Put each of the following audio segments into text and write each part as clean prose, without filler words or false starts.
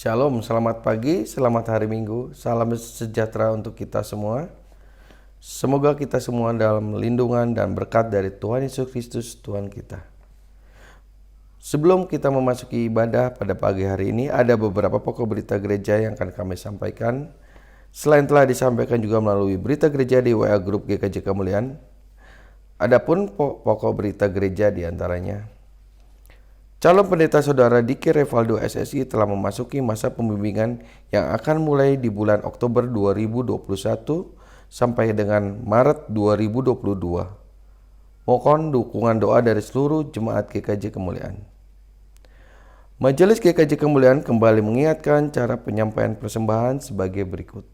Shalom, selamat pagi, selamat hari Minggu, salam sejahtera untuk kita semua. Semoga kita semua dalam lindungan dan berkat dari Tuhan Yesus Kristus, Tuhan kita. Sebelum kita memasuki ibadah pada pagi hari ini, ada beberapa pokok berita gereja yang akan kami sampaikan. Selain telah disampaikan juga melalui berita gereja di WA Grup GKJ Kemuliaan, adapun pokok berita gereja diantaranya. Calon pendeta saudara Diki Revaldo SSI telah memasuki masa pembimbingan yang akan mulai di bulan Oktober 2021 sampai dengan Maret 2022. Mohon dukungan doa dari seluruh jemaat GKJ Kemuliaan. Majelis GKJ Kemuliaan kembali mengingatkan cara penyampaian persembahan sebagai berikut.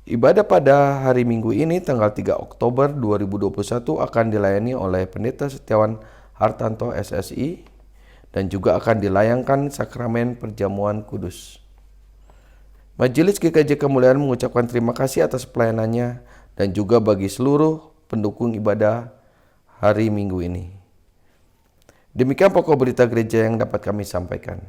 Ibadah pada hari Minggu ini tanggal 3 Oktober 2021 akan dilayani oleh Pendeta Setiawan Hartanto SSI dan juga akan dilayangkan sakramen perjamuan kudus. Majelis GKJ Kemuliaan mengucapkan terima kasih atas pelayanannya dan juga bagi seluruh pendukung ibadah hari Minggu ini. Demikian pokok berita gereja yang dapat kami sampaikan.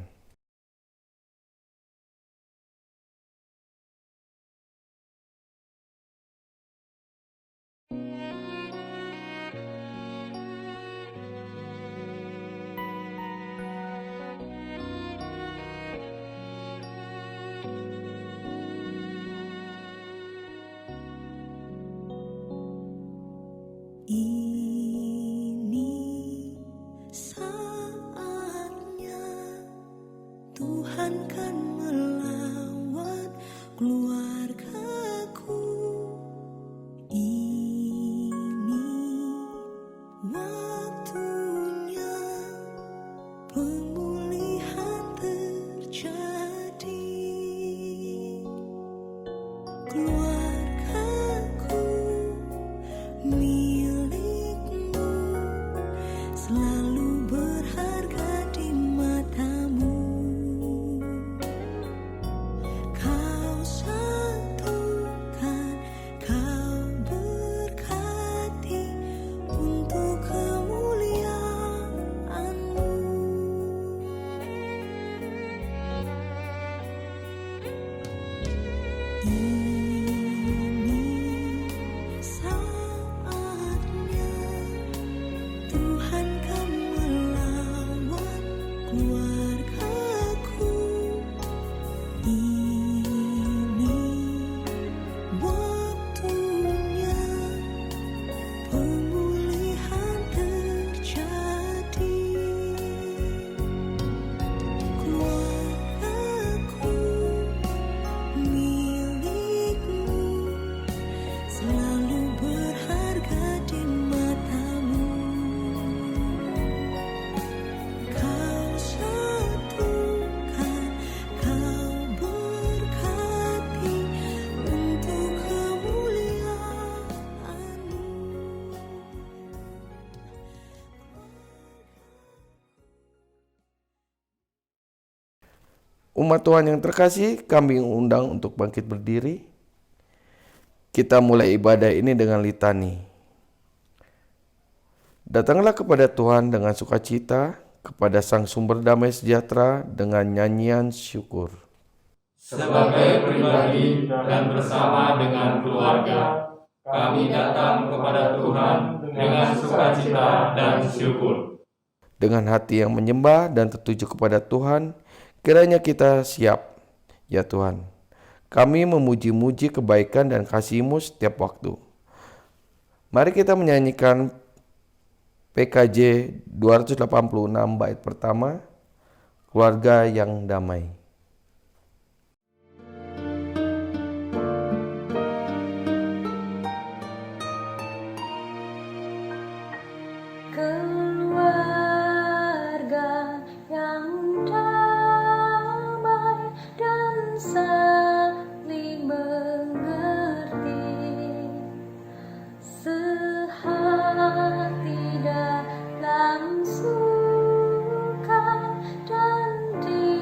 Ini saatnya Tuhan kan melawat keluargaku. Ini waktunya pemulihan terjadi. Keluargaku milikmu, selalu berharga di matamu. Kau satukan, kau berkati untuk kemuliaan-Mu. Ini saatnya Tuhan kan melawat keluargaku. Ini waktunya pemulihan terjadi. Keluargaku milikmu, selalu berharga di matamu. Kau satukan, kau berkati untuk kemuliaan-Mu. Umat Tuhan yang terkasih, kami undang untuk bangkit berdiri. Kita mulai ibadah ini dengan litani. Datanglah kepada Tuhan dengan sukacita, kepada Sang Sumber Damai Sejahtera dengan nyanyian syukur. Sebagai pribadi dan bersama dengan keluarga, kami datang kepada Tuhan dengan sukacita dan syukur. Dengan hati yang menyembah dan tertuju kepada Tuhan, kiranya kita siap, ya Tuhan. Kami memuji-muji kebaikan dan kasih-Mu setiap waktu. Mari kita menyanyikan PKJ 286 bait pertama, Keluarga yang Damai. Keluarga yang damai dan saling mengerti, sehati dalam suka dan di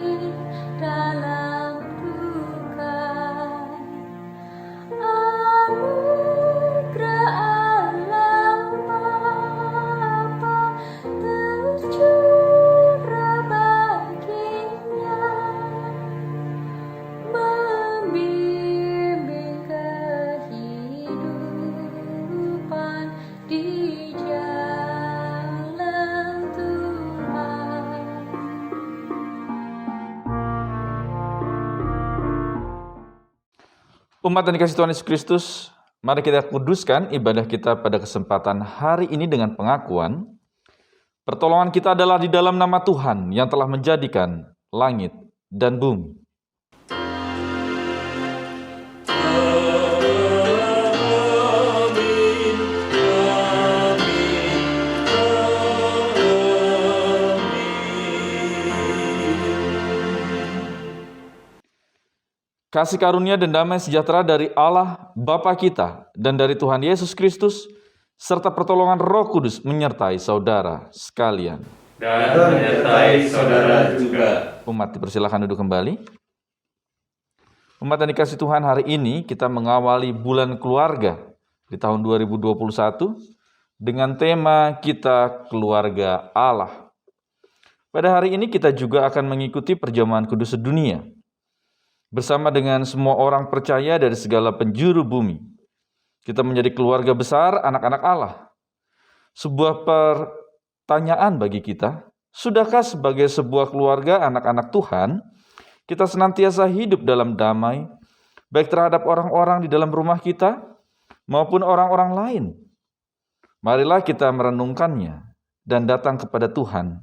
dalam duka. Umat yang dikasihi Tuhan Yesus Kristus, mari kita kuduskan ibadah kita pada kesempatan hari ini dengan pengakuan, pertolongan kita adalah di dalam nama Tuhan yang telah menjadikan langit dan bumi. Kasih karunia dan damai sejahtera dari Allah Bapa kita dan dari Tuhan Yesus Kristus, serta pertolongan Roh Kudus menyertai saudara sekalian. Dan menyertai saudara juga. Umat dipersilakan duduk kembali. Umat yang dikasihi Tuhan, hari ini kita mengawali bulan keluarga di tahun 2021 dengan tema kita keluarga Allah. Pada hari ini kita juga akan mengikuti perjamuan kudus sedunia bersama dengan semua orang percaya dari segala penjuru bumi. Kita menjadi keluarga besar anak-anak Allah. Sebuah pertanyaan bagi kita, sudahkah sebagai sebuah keluarga anak-anak Tuhan, kita senantiasa hidup dalam damai, baik terhadap orang-orang di dalam rumah kita, maupun orang-orang lain? Marilah kita merenungkannya dan datang kepada Tuhan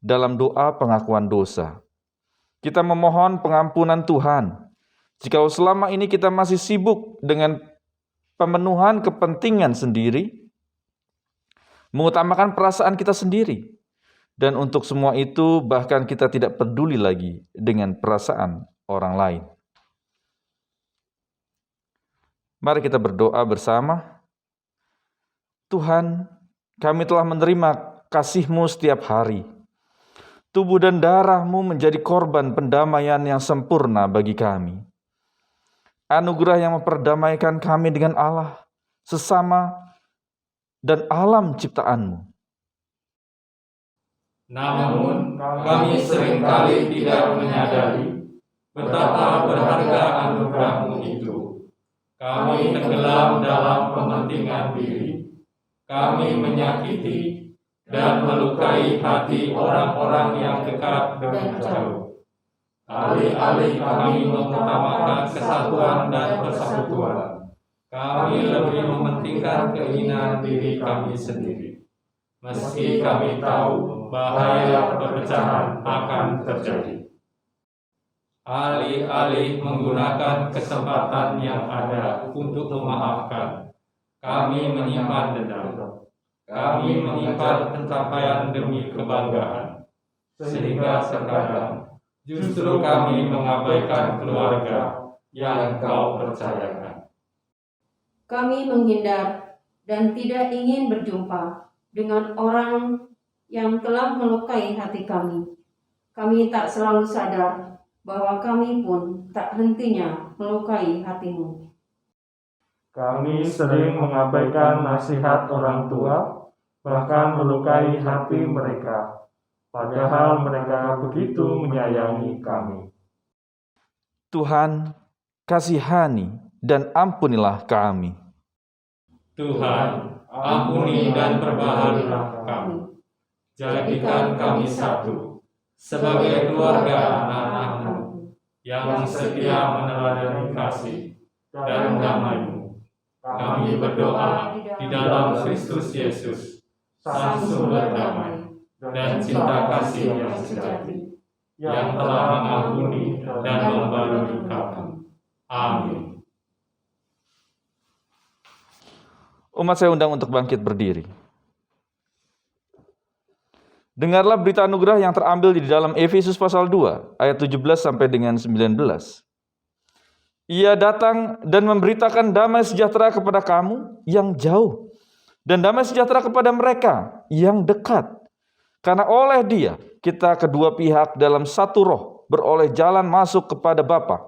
dalam doa pengakuan dosa. Kita memohon pengampunan Tuhan. Jika selama ini kita masih sibuk dengan pemenuhan kepentingan sendiri, mengutamakan perasaan kita sendiri, dan untuk semua itu bahkan kita tidak peduli lagi dengan perasaan orang lain. Mari kita berdoa bersama. Tuhan, kami telah menerima kasih-Mu setiap hari. Tubuh dan darah-Mu menjadi korban pendamaian yang sempurna bagi kami. Anugerah yang memperdamaikan kami dengan Allah, sesama, dan alam ciptaan-Mu. Namun, kami seringkali tidak menyadari betapa berharga anugerah-Mu itu. Kami tenggelam dalam kepentingan diri. Kami menyakiti dan melukai hati orang-orang yang dekat dan jauh. Alih-alih kami mengutamakan kesatuan dan persekutuan, kami lebih mementingkan keinginan diri kami sendiri. Meski kami tahu bahaya perpecahan akan terjadi. Alih-alih menggunakan kesempatan yang ada untuk memaafkan, kami menyimpan dendam. Kami menyimpan pencapaian demi kebanggaan, sehingga terkadang justru kami mengabaikan keluarga yang Kau percayakan. Kami menghindar dan tidak ingin berjumpa dengan orang yang telah melukai hati kami. Kami tak selalu sadar bahwa kami pun tak hentinya melukai hati-Mu. Kami sering mengabaikan nasihat orang tua, bahkan melukai hati mereka, padahal mereka begitu menyayangi kami. Tuhan, kasihani dan ampunilah kami. Tuhan, ampuni dan perbaharunilah kami. Jadikan kami satu, sebagai keluarga anak-anak-Mu, yang setia meneladani kasih dan damai-Mu. Kami berdoa di dalam Kristus Yesus, Sang Sumber damai dan cinta kasih yang sejati, yang telah mengampuni dan membarui kami. Amin. Umat saya undang untuk bangkit berdiri. Dengarlah berita anugerah yang terambil di dalam Efesus pasal 2, ayat 17 sampai dengan 19. Ia datang dan memberitakan damai sejahtera kepada kamu yang jauh, dan damai sejahtera kepada mereka yang dekat. Karena oleh Dia, kita kedua pihak dalam satu roh beroleh jalan masuk kepada Bapa.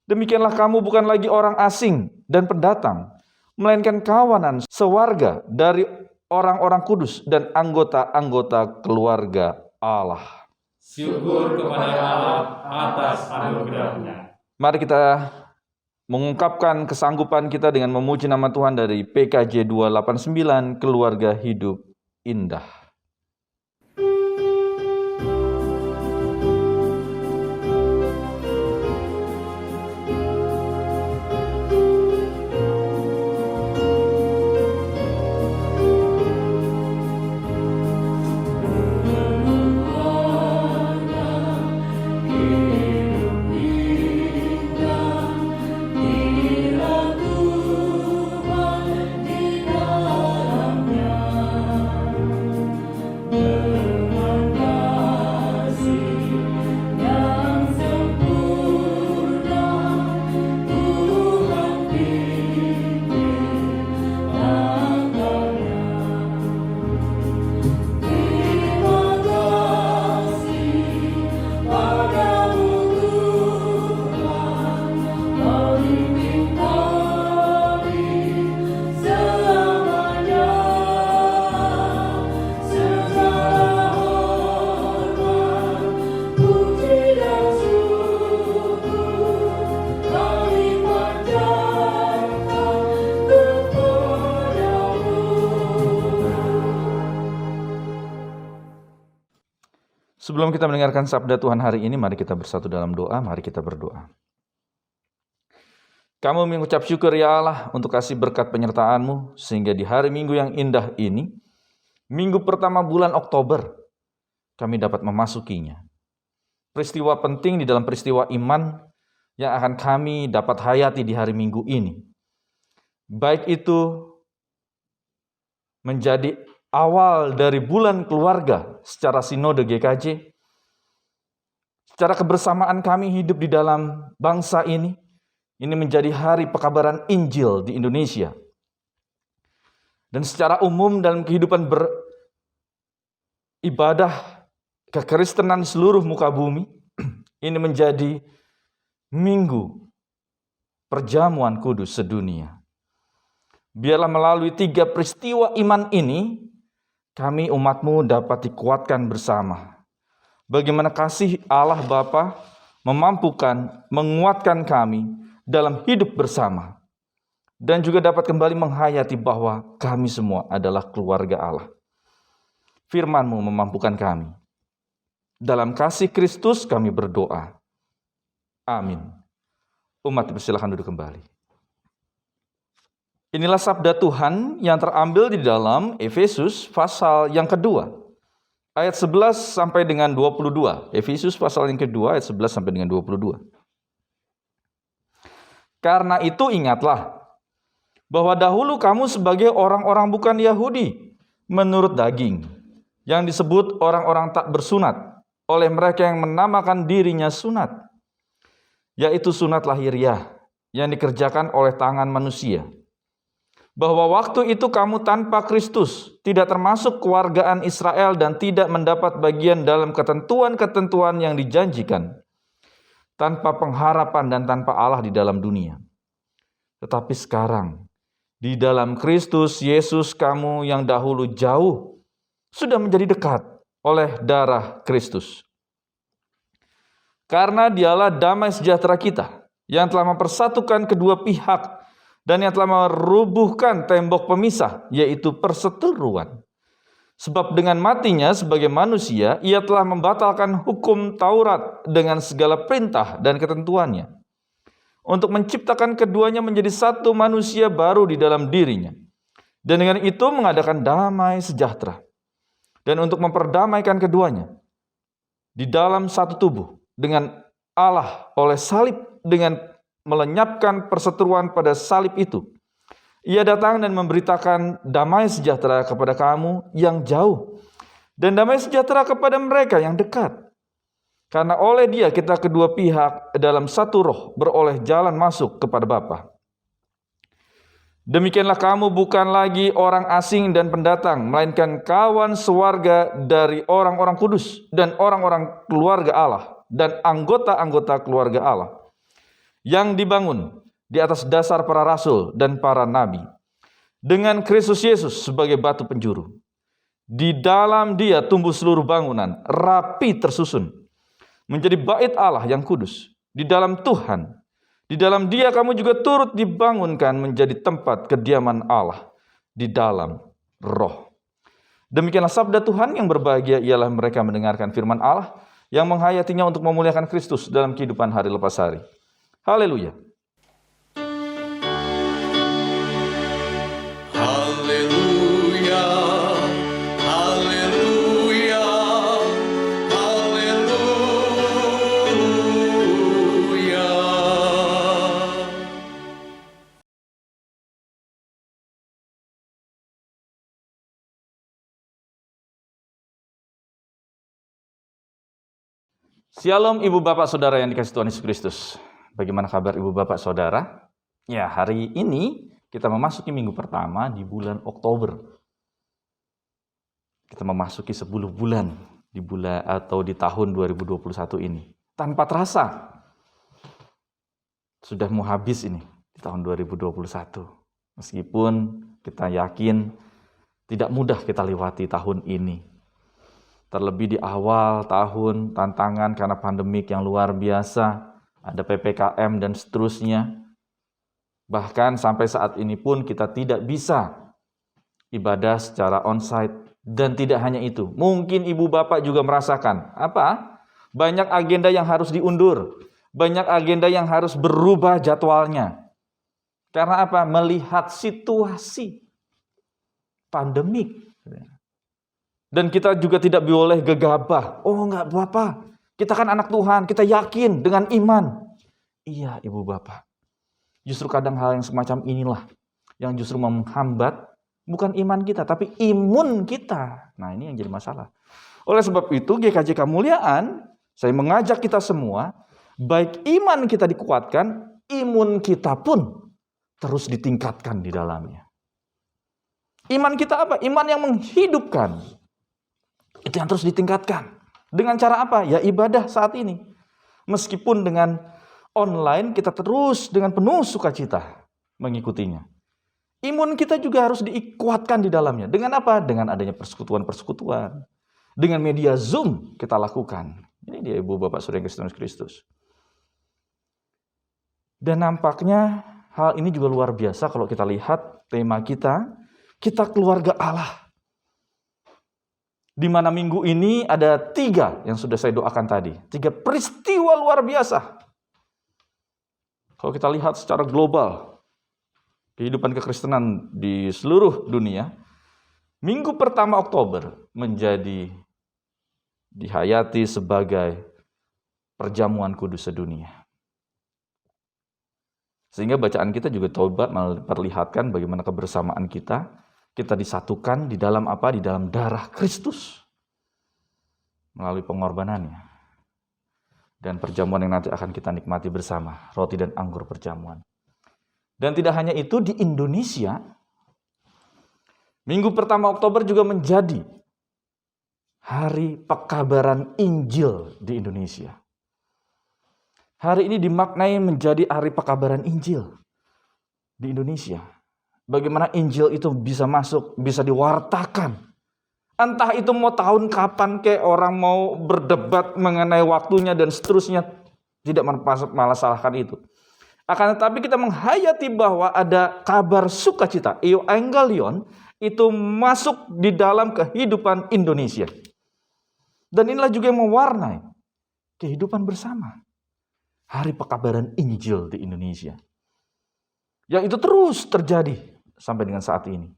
Demikianlah kamu bukan lagi orang asing dan pendatang, melainkan kawanan sewarga dari orang-orang kudus dan anggota-anggota keluarga Allah. Syukur kepada Allah atas anugerah-Nya. Mari kita mengungkapkan kesanggupan kita dengan memuji nama Tuhan dari PKJ 289, Keluarga Hidup Indah. Sebelum kita mendengarkan sabda Tuhan hari ini, mari kita bersatu dalam doa, mari kita berdoa. Kami mengucap syukur ya Allah untuk kasih berkat penyertaan-Mu, sehingga di hari Minggu yang indah ini, Minggu pertama bulan Oktober, kami dapat memasukinya. Peristiwa penting di dalam peristiwa iman yang akan kami dapat hayati di hari Minggu ini. Baik itu menjadi awal dari bulan keluarga secara sinode GKJ, secara kebersamaan kami hidup di dalam bangsa ini menjadi hari pekabaran Injil di Indonesia. Dan secara umum dalam kehidupan beribadah kekristenan seluruh muka bumi, ini menjadi Minggu perjamuan kudus sedunia. Biarlah melalui 3 peristiwa iman ini, kami umat-Mu dapat dikuatkan bersama. Bagaimana kasih Allah Bapa memampukan, menguatkan kami dalam hidup bersama. Dan juga dapat kembali menghayati bahwa kami semua adalah keluarga Allah. Firman-Mu memampukan kami. Dalam kasih Kristus kami berdoa. Amin. Umat persilakan duduk kembali. Inilah sabda Tuhan yang terambil di dalam Efesus pasal yang kedua. Ayat 11 sampai dengan 22. Efesus pasal yang kedua ayat 11 sampai dengan 22. Karena itu ingatlah bahwa dahulu kamu sebagai orang-orang bukan Yahudi menurut daging, yang disebut orang-orang tak bersunat oleh mereka yang menamakan dirinya sunat, yaitu sunat lahiriah yang dikerjakan oleh tangan manusia. Bahwa waktu itu kamu tanpa Kristus, tidak termasuk kewargaan Israel dan tidak mendapat bagian dalam ketentuan-ketentuan yang dijanjikan, tanpa pengharapan dan tanpa Allah di dalam dunia. Tetapi sekarang, di dalam Kristus Yesus kamu yang dahulu jauh, sudah menjadi dekat oleh darah Kristus. Karena dialah damai sejahtera kita, yang telah mempersatukan kedua pihak, dan yang telah merubuhkan tembok pemisah, yaitu perseteruan. Sebab dengan matinya sebagai manusia, ia telah membatalkan hukum Taurat dengan segala perintah dan ketentuannya, untuk menciptakan keduanya menjadi satu manusia baru di dalam dirinya, dan dengan itu mengadakan damai sejahtera, dan untuk memperdamaikan keduanya di dalam satu tubuh dengan Allah oleh salib, dengan melenyapkan perseteruan pada salib itu. Ia datang dan memberitakan damai sejahtera kepada kamu yang jauh, dan damai sejahtera kepada mereka yang dekat. Karena oleh Dia kita kedua pihak dalam satu roh beroleh jalan masuk kepada Bapa. Demikianlah kamu bukan lagi orang asing dan pendatang, melainkan kawan sewarga dari orang-orang kudus dan orang-orang keluarga Allah dan anggota-anggota keluarga Allah, yang dibangun di atas dasar para rasul dan para nabi, dengan Kristus Yesus sebagai batu penjuru. Di dalam Dia tumbuh seluruh bangunan, rapi tersusun, menjadi bait Allah yang kudus, di dalam Tuhan. Di dalam Dia kamu juga turut dibangunkan menjadi tempat kediaman Allah di dalam roh. Demikianlah sabda Tuhan. Yang berbahagia ialah mereka mendengarkan firman Allah, yang menghayatinya untuk memuliakan Kristus dalam kehidupan hari lepas hari. Haleluya. Haleluya, haleluya, haleluya. Shalom Ibu Bapak Saudara yang dikasihi Tuhan Yesus Kristus. Bagaimana kabar Ibu Bapak Saudara? Ya, hari ini kita memasuki minggu pertama di bulan Oktober. Kita memasuki 10 bulan di tahun 2021 ini. Tanpa terasa sudah mau habis ini di tahun 2021. Meskipun kita yakin tidak mudah kita lewati tahun ini. Terlebih di awal tahun, tantangan karena pandemik yang luar biasa, ada PPKM dan seterusnya. Bahkan sampai saat ini pun kita tidak bisa ibadah secara onsite Dan tidak hanya itu, mungkin ibu bapak juga merasakan apa? Banyak agenda yang harus diundur, banyak agenda yang harus berubah jadwalnya. Karena apa? Melihat situasi pandemik. Dan kita juga tidak boleh gegabah. Oh enggak Bapak, kita kan anak Tuhan, kita yakin dengan iman. Iya ibu bapak. Justru kadang hal yang semacam inilah yang justru menghambat bukan iman kita, tapi imun kita. Nah ini yang jadi masalah. Oleh sebab itu GKJ Kemuliaan, saya mengajak kita semua, baik iman kita dikuatkan, imun kita pun terus ditingkatkan di dalamnya. Iman kita apa? Iman yang menghidupkan. Itu yang terus ditingkatkan. Dengan cara apa? Ya ibadah saat ini. Meskipun dengan online kita terus dengan penuh sukacita mengikutinya. Imun kita juga harus dikuatkan di dalamnya. Dengan apa? Dengan adanya persekutuan-persekutuan. Dengan media Zoom kita lakukan. Ini dia ibu bapak saudara Yesus Kristus. Dan nampaknya hal ini juga luar biasa kalau kita lihat tema kita keluarga Allah. Di mana minggu ini ada 3 yang sudah saya doakan tadi. 3 peristiwa luar biasa. Kalau kita lihat secara global, kehidupan kekristenan di seluruh dunia, minggu pertama Oktober menjadi dihayati sebagai perjamuan kudus sedunia. Sehingga bacaan kita juga Taubat memperlihatkan bagaimana kebersamaan kita disatukan di dalam apa? Di dalam darah Kristus melalui pengorbanannya. Dan perjamuan yang nanti akan kita nikmati bersama, roti dan anggur perjamuan. Dan tidak hanya itu, di Indonesia, minggu pertama Oktober juga menjadi hari pekabaran Injil di Indonesia. Hari ini dimaknai menjadi hari pekabaran Injil di Indonesia. Bagaimana Injil itu bisa masuk, bisa diwartakan. Entah itu mau tahun kapan kayak orang mau berdebat mengenai waktunya dan seterusnya. Tidak malah salahkan itu. Akan tetapi kita menghayati bahwa ada kabar sukacita, Euangelion, itu masuk di dalam kehidupan Indonesia. Dan inilah juga yang mewarnai kehidupan bersama. Hari pekabaran Injil di Indonesia. Yang itu terus terjadi sampai dengan saat ini.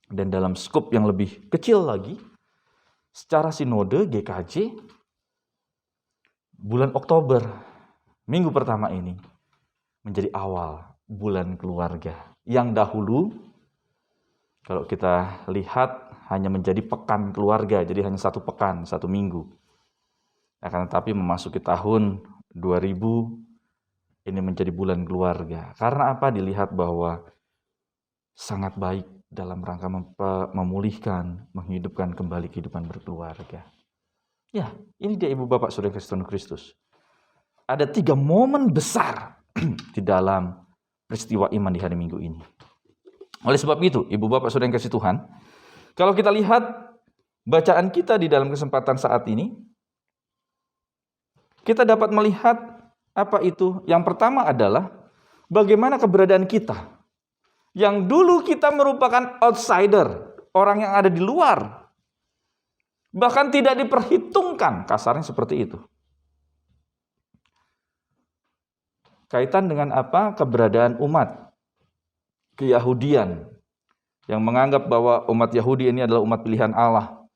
Dan dalam skup yang lebih kecil lagi, secara sinode GKJ, bulan Oktober, minggu pertama ini, menjadi awal bulan keluarga. Yang dahulu, kalau kita lihat, hanya menjadi pekan keluarga, jadi hanya 1 pekan, 1 minggu. Akan tetapi memasuki tahun 2000, ini menjadi bulan keluarga. Karena apa? Dilihat bahwa sangat baik dalam rangka memulihkan, menghidupkan kembali kehidupan berkeluarga. Ya, ini dia ibu bapak saudara Kristus. Ada 3 momen besar di dalam peristiwa iman di hari Minggu ini. Oleh sebab itu, ibu bapak saudara yang kasih Tuhan, kalau kita lihat bacaan kita di dalam kesempatan saat ini, kita dapat melihat apa itu? Yang pertama adalah bagaimana keberadaan kita. Yang dulu kita merupakan outsider, orang yang ada di luar. Bahkan tidak diperhitungkan, kasarnya seperti itu. Kaitan dengan apa? Keberadaan umat Keyahudian yang menganggap bahwa umat Yahudi ini adalah umat pilihan Allah.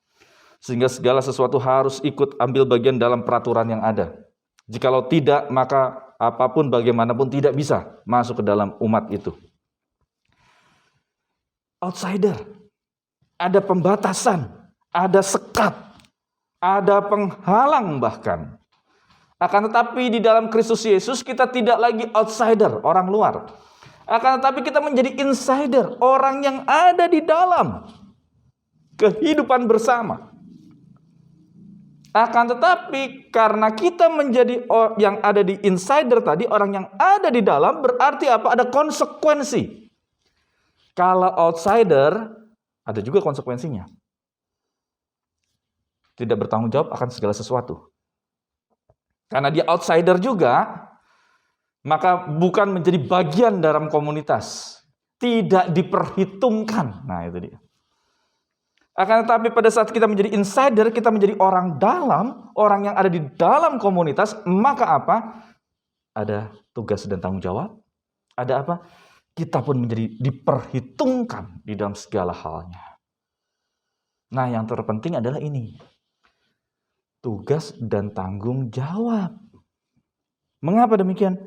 Sehingga segala sesuatu harus ikut ambil bagian dalam peraturan yang ada. Jikalau tidak, maka apapun bagaimanapun tidak bisa masuk ke dalam umat itu. Outsider. Ada pembatasan, ada sekat, ada penghalang bahkan. Akan tetapi di dalam Kristus Yesus kita tidak lagi outsider, orang luar. Akan tetapi kita menjadi insider, orang yang ada di dalam kehidupan bersama. Akan tetapi karena kita menjadi yang ada di insider tadi, orang yang ada di dalam, berarti apa? Ada konsekuensi. Kalau outsider, ada juga konsekuensinya. Tidak bertanggung jawab akan segala sesuatu. Karena dia outsider juga, maka bukan menjadi bagian dalam komunitas. Tidak diperhitungkan. Nah itu dia. Akan tetapi pada saat kita menjadi insider, kita menjadi orang dalam, orang yang ada di dalam komunitas, maka apa? Ada tugas dan tanggung jawab. Ada apa? Kita pun menjadi diperhitungkan di dalam segala halnya. Nah, yang terpenting adalah ini. Tugas dan tanggung jawab. Mengapa demikian?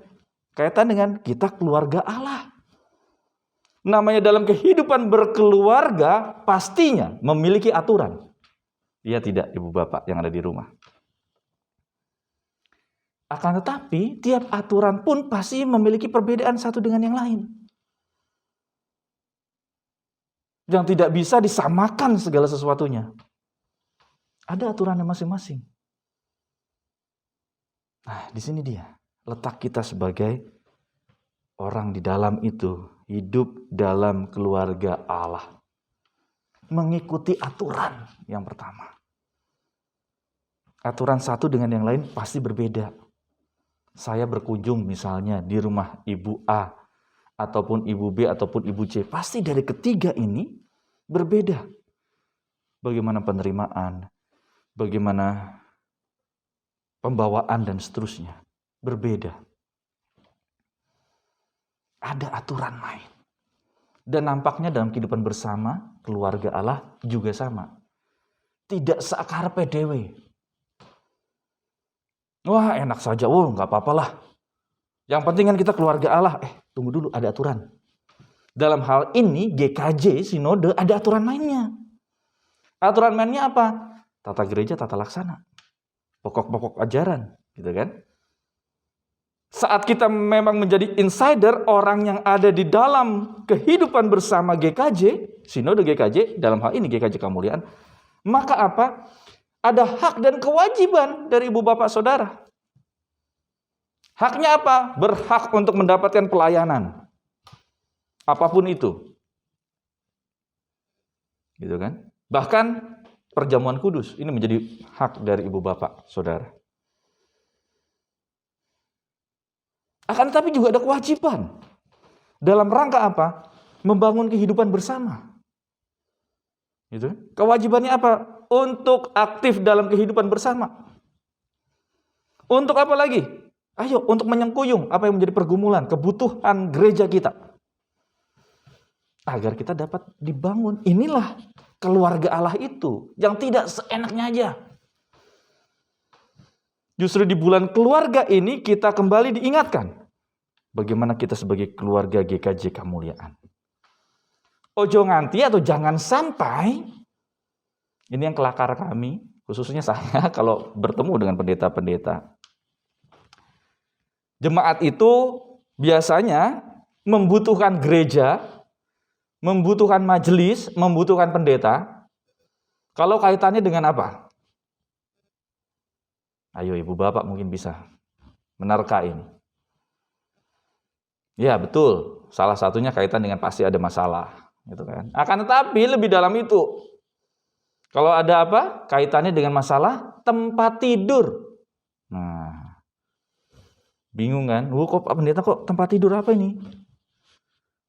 Kaitan dengan kita keluarga Allah. Namanya dalam kehidupan berkeluarga pastinya memiliki aturan. Iya tidak, ibu bapak yang ada di rumah. Akan tetapi tiap aturan pun pasti memiliki perbedaan satu dengan yang lain. Yang tidak bisa disamakan segala sesuatunya. Ada aturannya masing-masing. Nah, di sini dia letak kita sebagai orang di dalam itu, hidup dalam keluarga Allah. Mengikuti aturan yang pertama. Aturan satu dengan yang lain pasti berbeda. Saya berkunjung misalnya di rumah ibu A, ataupun ibu B, ataupun ibu C. Pasti dari ketiga ini berbeda. Bagaimana penerimaan, bagaimana pembawaan dan seterusnya. Berbeda. Ada aturan main. Dan nampaknya dalam kehidupan bersama, keluarga Allah juga sama. Tidak seakar PDW. Wah, enak saja. Nggak apa-apalah. Yang penting kan kita keluarga Allah. Tunggu dulu, ada aturan. Dalam hal ini, GKJ, Sinode, ada aturan mainnya. Aturan mainnya apa? Tata gereja, tata laksana. Pokok-pokok ajaran. Gitu kan? Saat kita memang menjadi insider, orang yang ada di dalam kehidupan bersama GKJ, Sinode GKJ, dalam hal ini GKJ Kemuliaan, maka apa? Ada hak dan kewajiban dari ibu bapak saudara. Haknya apa? Berhak untuk mendapatkan pelayanan. Apapun itu. Gitu kan? Bahkan perjamuan kudus, ini menjadi hak dari ibu bapak saudara. Akan tetapi juga ada kewajiban. Dalam rangka apa? Membangun kehidupan bersama. Gitu. Kewajibannya apa? Untuk aktif dalam kehidupan bersama. Untuk apa lagi? Ayo, untuk menyengkuyung apa yang menjadi pergumulan, kebutuhan gereja kita. Agar kita dapat dibangun. Inilah keluarga Allah itu. Yang tidak seenaknya aja. Justru di bulan keluarga ini kita kembali diingatkan. Bagaimana kita sebagai keluarga GKJ Kemuliaan. Ojo nganti atau jangan sampai, ini yang kelakar kami, khususnya saya kalau bertemu dengan pendeta-pendeta. Jemaat itu biasanya membutuhkan gereja, membutuhkan majelis, membutuhkan pendeta. Kalau kaitannya dengan apa? Ayo ibu bapak mungkin bisa menerka ini. Ya betul, salah satunya kaitan dengan pasti ada masalah, gitu kan. Akan tetapi lebih dalam itu, kalau ada apa? Kaitannya dengan masalah tempat tidur. Nah, bingung kan? Kok pendeta kok tempat tidur apa ini?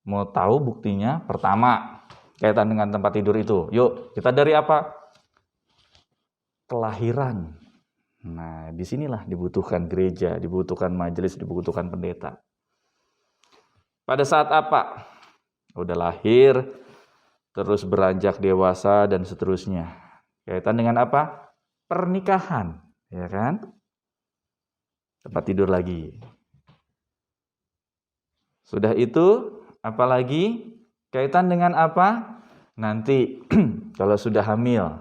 Mau tahu buktinya? Pertama, kaitan dengan tempat tidur itu. Yuk, kita dari apa? Kelahiran. Nah, disinilah dibutuhkan gereja, dibutuhkan majelis, dibutuhkan pendeta. Pada saat apa? Udah lahir, terus beranjak dewasa dan seterusnya. Kaitan dengan apa? Pernikahan, ya kan? Tempat tidur lagi. Sudah itu, apalagi kaitan dengan apa? Nanti kalau sudah hamil,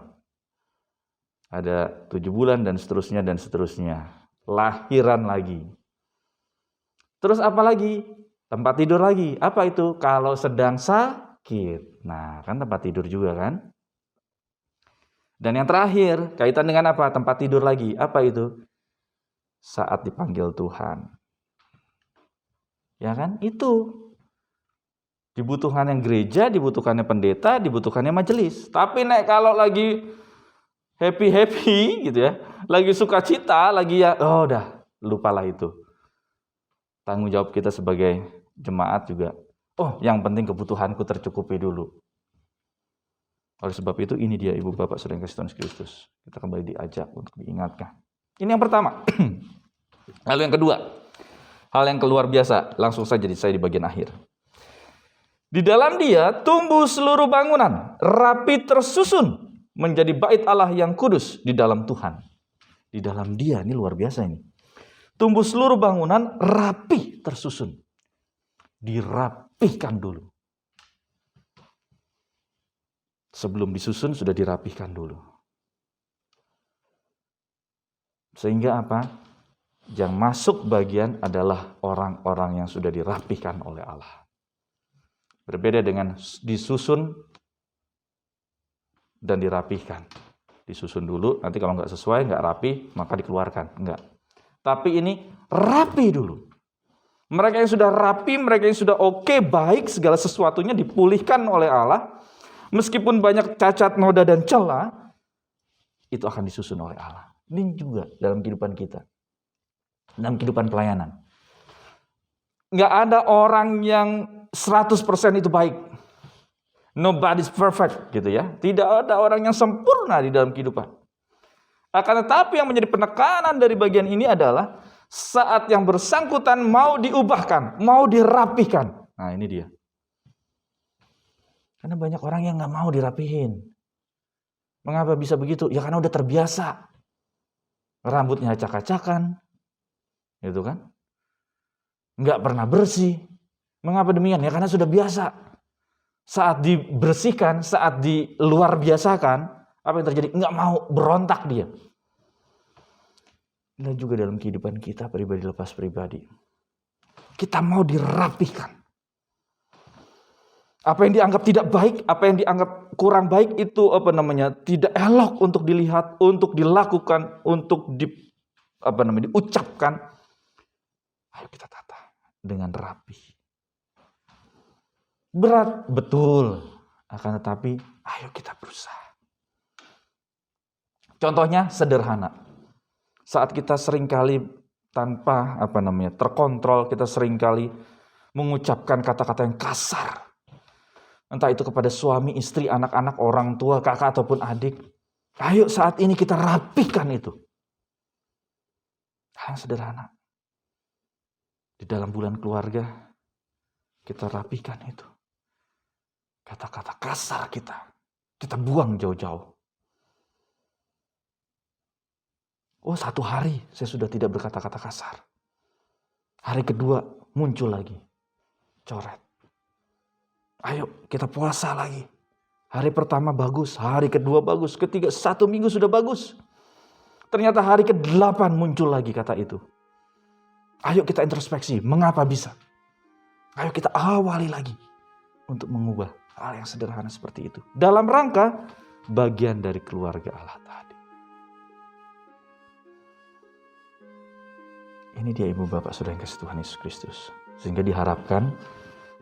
ada 7 bulan dan seterusnya dan seterusnya. Lahiran lagi. Terus apa lagi? Tempat tidur lagi. Apa itu? Kalau sedang sakit. Nah, kan tempat tidur juga kan? Dan yang terakhir, kaitan dengan apa? Tempat tidur lagi. Apa itu? Saat dipanggil Tuhan. Ya kan? Itu. Dibutuhkannya gereja, dibutuhkannya pendeta, dibutuhkannya majelis. Tapi kalau lagi happy gitu ya, lagi sukacita, lagi ya, udah, lupalah itu. Tanggung jawab kita sebagai jemaat juga. Yang penting kebutuhanku tercukupi dulu. Oleh sebab itu ini dia Ibu Bapak Saudara yang kasih Tuhan Yesus Kristus. Kita kembali diajak untuk diingatkan. Ini yang pertama. Lalu yang kedua, hal yang luar biasa, langsung saja saya di bagian akhir. Di dalam dia tumbuh seluruh bangunan, rapi tersusun menjadi bait Allah yang kudus di dalam Tuhan. Di dalam dia, ini luar biasa ini. Tumbuh seluruh bangunan, rapi tersusun. Dirapihkan dulu. Sebelum disusun sudah dirapihkan dulu. Sehingga apa? Yang masuk bagian adalah orang-orang yang sudah dirapihkan oleh Allah. Berbeda dengan disusun dan dirapihkan. Disusun dulu, nanti kalau nggak sesuai, nggak rapi, maka dikeluarkan. Enggak. Tapi ini rapi dulu. Mereka yang sudah rapi, mereka yang sudah oke, baik, segala sesuatunya dipulihkan oleh Allah. Meskipun banyak cacat, noda, dan celah, itu akan disusun oleh Allah. Ini juga dalam kehidupan kita. Dalam kehidupan pelayanan. Nggak ada orang yang 100% itu baik. Nobody's perfect gitu ya. Tidak ada orang yang sempurna di dalam kehidupan. Akan tetapi yang menjadi penekanan dari bagian ini adalah saat yang bersangkutan mau diubahkan, mau dirapihkan. Nah ini dia. Karena banyak orang yang nggak mau dirapihin. Mengapa bisa begitu? Ya karena udah terbiasa. Rambutnya acak-acakan. Gitu kan. Nggak pernah bersih. Mengapa demikian? Ya karena sudah biasa. Saat dibersihkan, saat di luar biasakan, apa yang terjadi? Nggak mau, berontak dia. Dan juga dalam kehidupan kita pribadi lepas pribadi. Kita mau dirapihkan. Apa yang dianggap tidak baik, apa yang dianggap kurang baik itu tidak elok untuk dilihat, untuk dilakukan, untuk diucapkan. Ayo kita tata dengan rapi. Berat, betul. Akan tetapi, ayo kita berusaha. Contohnya sederhana. Saat kita seringkali tanpa terkontrol, kita seringkali mengucapkan kata-kata yang kasar. Entah itu kepada suami, istri, anak-anak, orang tua, kakak ataupun adik. Ayo saat ini kita rapikan itu. Hal yang sederhana. Di dalam bulan keluarga, kita rapikan itu. Kata-kata kasar kita buang jauh-jauh. Oh, satu hari saya sudah tidak berkata-kata kasar. Hari kedua muncul lagi. Coret. Ayo kita puasa lagi. Hari pertama bagus, hari kedua bagus, ketiga 1 minggu sudah bagus. Ternyata hari ke-8 muncul lagi kata itu. Ayo kita introspeksi, mengapa bisa? Ayo kita awali lagi untuk mengubah hal yang sederhana seperti itu. Dalam rangka bagian dari keluarga Allah tadi. Ini dia Ibu Bapak Saudara yang kasih Tuhan Yesus Kristus. Sehingga diharapkan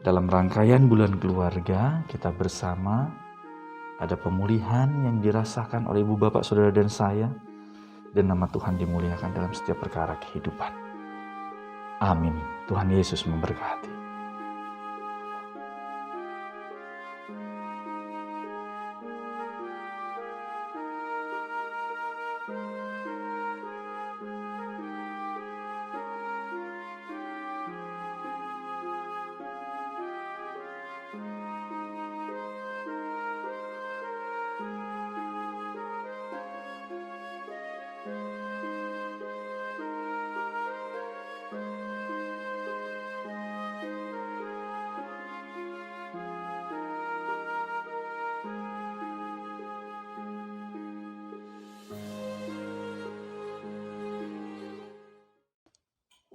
dalam rangkaian bulan keluarga kita bersama ada pemulihan yang dirasakan oleh Ibu Bapak Saudara dan saya. Dan nama Tuhan dimuliakan dalam setiap perkara kehidupan. Amin. Tuhan Yesus memberkati.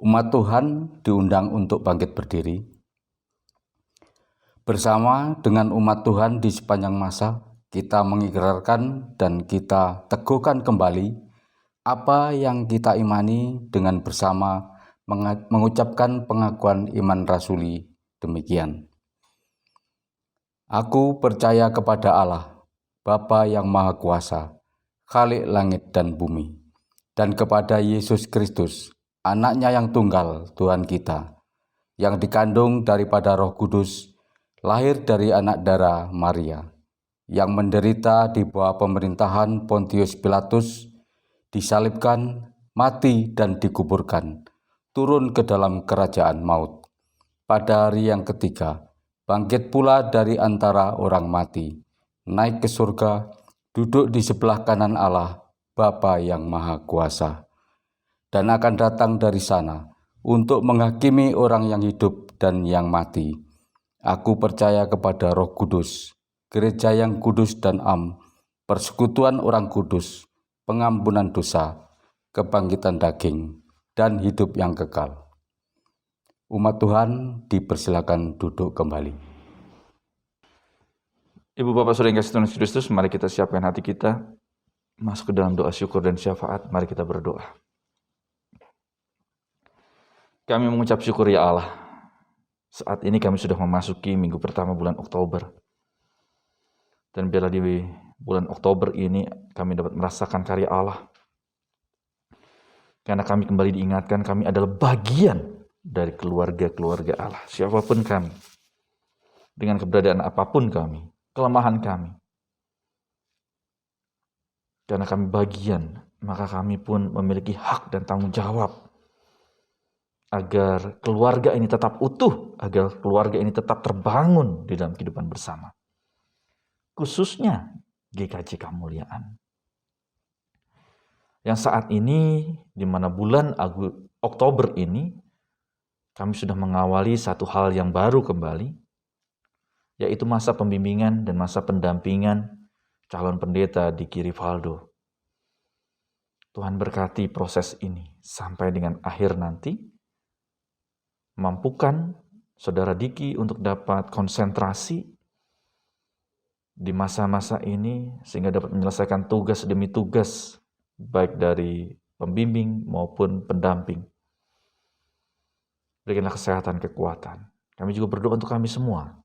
Umat Tuhan diundang untuk bangkit berdiri. Bersama dengan umat Tuhan di sepanjang masa, kita mengikrarkan dan kita teguhkan kembali apa yang kita imani dengan bersama mengucapkan pengakuan iman rasuli demikian. Aku percaya kepada Allah, Bapa yang Maha Kuasa, Khalik langit dan bumi, dan kepada Yesus Kristus, Anaknya yang tunggal, Tuhan kita, yang dikandung daripada Roh Kudus, lahir dari anak darah Maria, yang menderita di bawah pemerintahan Pontius Pilatus, disalibkan, mati dan dikuburkan, turun ke dalam kerajaan maut. Pada hari yang ketiga, bangkit pula dari antara orang mati, naik ke surga, duduk di sebelah kanan Allah, Bapa yang Maha Kuasa, dan akan datang dari sana untuk menghakimi orang yang hidup dan yang mati. Aku percaya kepada Roh Kudus, gereja yang kudus dan persekutuan orang kudus, pengampunan dosa, kebangkitan daging, dan hidup yang kekal. Umat Tuhan dipersilakan duduk kembali. Ibu Bapak Saudara yang kasih Tuhan Yesus Kristus, mari kita siapkan hati kita masuk ke dalam doa syukur dan syafaat. Mari kita berdoa. Kami mengucap syukur ya Allah. Saat ini kami sudah memasuki minggu pertama bulan Oktober. Dan biarlah di bulan Oktober ini kami dapat merasakan karya Allah. Karena kami kembali diingatkan kami adalah bagian dari keluarga-keluarga Allah. Siapapun kami, dengan keberadaan apapun kami, kelemahan kami. Karena kami bagian, maka kami pun memiliki hak dan tanggung jawab agar keluarga ini tetap utuh, agar keluarga ini tetap terbangun di dalam kehidupan bersama. Khususnya GKJ Kemuliaan. Yang saat ini, di mana bulan Oktober ini, kami sudah mengawali satu hal yang baru kembali, yaitu masa pembimbingan dan masa pendampingan calon pendeta di Girivaldo. Tuhan berkati proses ini sampai dengan akhir nanti, mampukan Saudara Diki untuk dapat konsentrasi di masa-masa ini sehingga dapat menyelesaikan tugas demi tugas, baik dari pembimbing maupun pendamping. Berikanlah kesehatan, kekuatan. Kami juga berdoa untuk kami semua,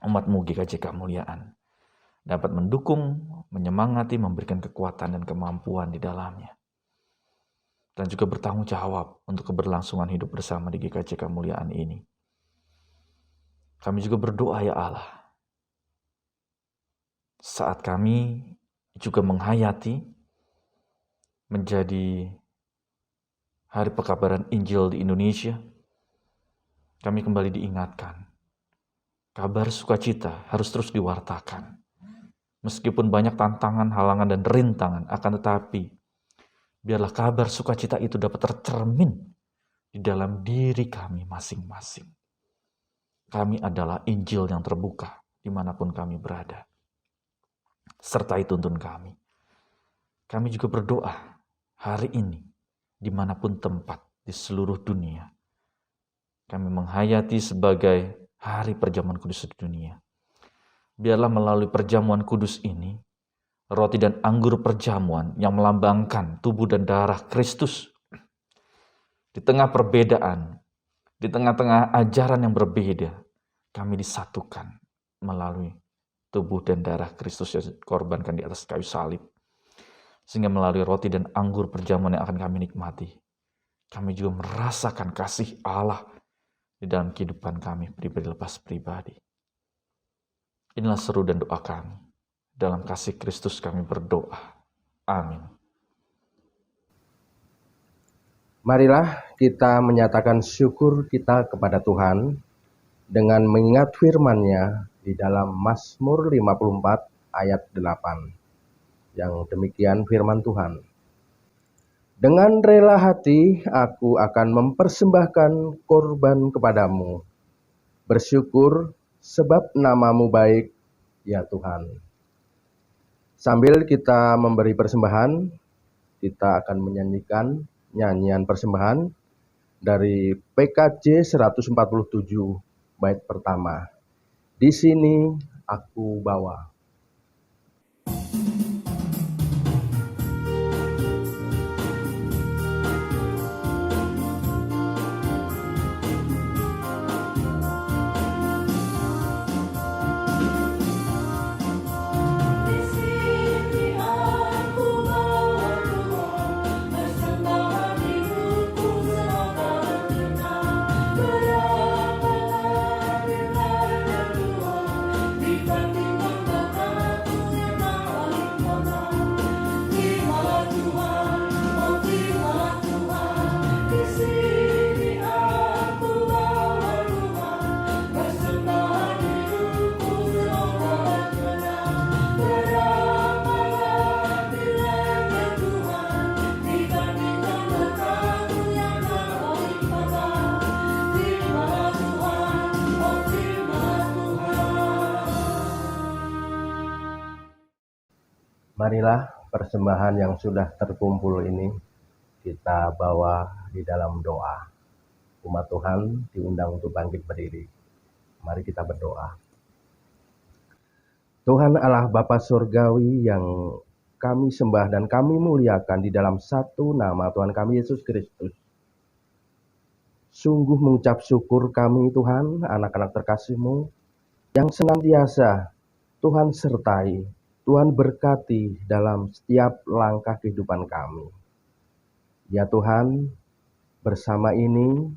umat-Mu GKJ Kemuliaan, dapat mendukung, menyemangati, memberikan kekuatan dan kemampuan di dalamnya. Dan juga bertanggung jawab untuk keberlangsungan hidup bersama di GKJ Kemuliaan ini. Kami juga berdoa ya Allah, saat kami juga menghayati menjadi Hari Pekabaran Injil di Indonesia, kami kembali diingatkan, kabar sukacita harus terus diwartakan. Meskipun banyak tantangan, halangan, dan rintangan, akan tetapi biarlah kabar sukacita itu dapat tercermin di dalam diri kami masing-masing. Kami adalah Injil yang terbuka dimanapun kami berada. Sertai tuntun kami. Kami juga berdoa hari ini, dimanapun tempat di seluruh dunia, kami menghayati sebagai hari perjamuan kudus di dunia. Biarlah melalui perjamuan kudus ini, roti dan anggur perjamuan yang melambangkan tubuh dan darah Kristus, di tengah perbedaan, di tengah-tengah ajaran yang berbeda, kami disatukan melalui tubuh dan darah Kristus yang dikorbankan di atas kayu salib. Sehingga melalui roti dan anggur perjamuan yang akan kami nikmati, kami juga merasakan kasih Allah di dalam kehidupan kami pribadi lepas pribadi. Inilah seru dan doa kami. Dalam kasih Kristus kami berdoa. Amin. Marilah kita menyatakan syukur kita kepada Tuhan dengan mengingat firman-Nya di dalam Mazmur 54 ayat 8. Yang demikian firman Tuhan. Dengan rela hati aku akan mempersembahkan korban kepadamu. Bersyukur sebab nama-Mu baik, ya Tuhan. Sambil kita memberi persembahan, kita akan menyanyikan nyanyian persembahan dari PKJ 147 bait pertama. Di sini aku bawa. Di Marilah persembahan yang sudah terkumpul ini kita bawa di dalam doa. Umat Tuhan diundang untuk bangkit berdiri. Mari kita berdoa. Tuhan Allah Bapa Surgawi yang kami sembah dan kami muliakan di dalam satu nama Tuhan kami Yesus Kristus. Sungguh mengucap syukur kami Tuhan, anak-anak terkasih-Mu yang senantiasa Tuhan sertai, Tuhan berkati dalam setiap langkah kehidupan kami. Ya Tuhan, bersama ini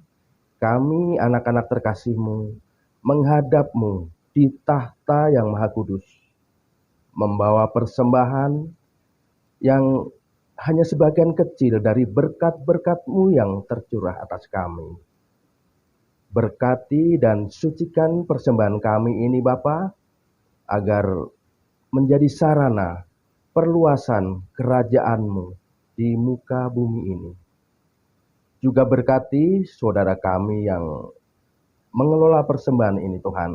kami anak-anak terkasih-Mu menghadap-Mu di tahta yang maha kudus, membawa persembahan yang hanya sebagian kecil dari berkat-berkat-Mu yang tercurah atas kami. Berkati dan sucikan persembahan kami ini Bapa, agar menjadi sarana perluasan kerajaan-Mu di muka bumi ini. Juga berkati saudara kami yang mengelola persembahan ini Tuhan,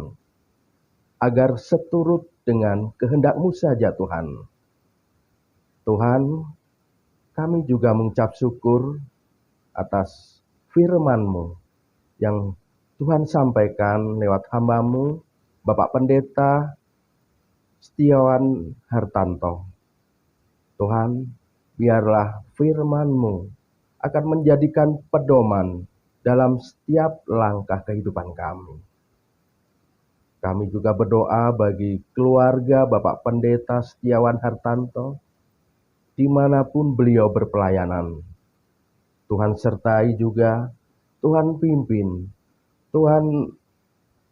agar seturut dengan kehendak-Mu saja Tuhan. Tuhan, kami juga mengucap syukur atas firman-Mu yang Tuhan sampaikan lewat hamba-Mu, Bapak Pendeta Setiawan Hartanto. Tuhan, biarlah firman-Mu akan menjadikan pedoman dalam setiap langkah kehidupan kami. Kami juga berdoa bagi keluarga Bapak Pendeta Setiawan Hartanto, dimanapun beliau berpelayanan. Tuhan sertai juga, Tuhan pimpin, Tuhan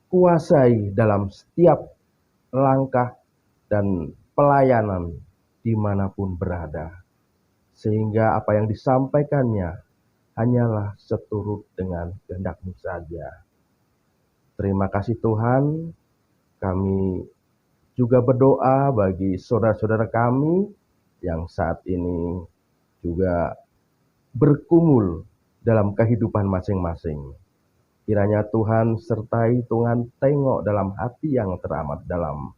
kuasai dalam setiap langkah dan pelayanan dimanapun berada. Sehingga apa yang disampaikannya hanyalah seturut dengan kehendak-Mu saja. Terima kasih Tuhan, kami juga berdoa bagi saudara-saudara kami yang saat ini juga berkumul dalam kehidupan masing-masing. Kiranya Tuhan sertai, Tuhan tengok dalam hati yang teramat dalam.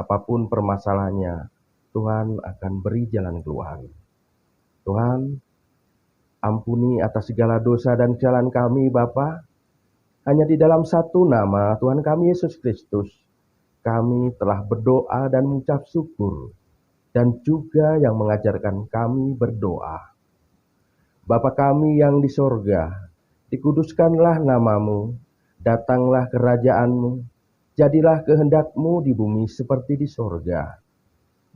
Apapun permasalahannya, Tuhan akan beri jalan keluar. Tuhan, ampuni atas segala dosa dan kesalahan kami Bapa. Hanya di dalam satu nama Tuhan kami Yesus Kristus, kami telah berdoa dan mengucap syukur, dan juga yang mengajarkan kami berdoa. Bapa kami yang di sorga, dikuduskanlah nama-Mu, datanglah kerajaan-Mu, jadilah kehendak-Mu di bumi seperti di sorga.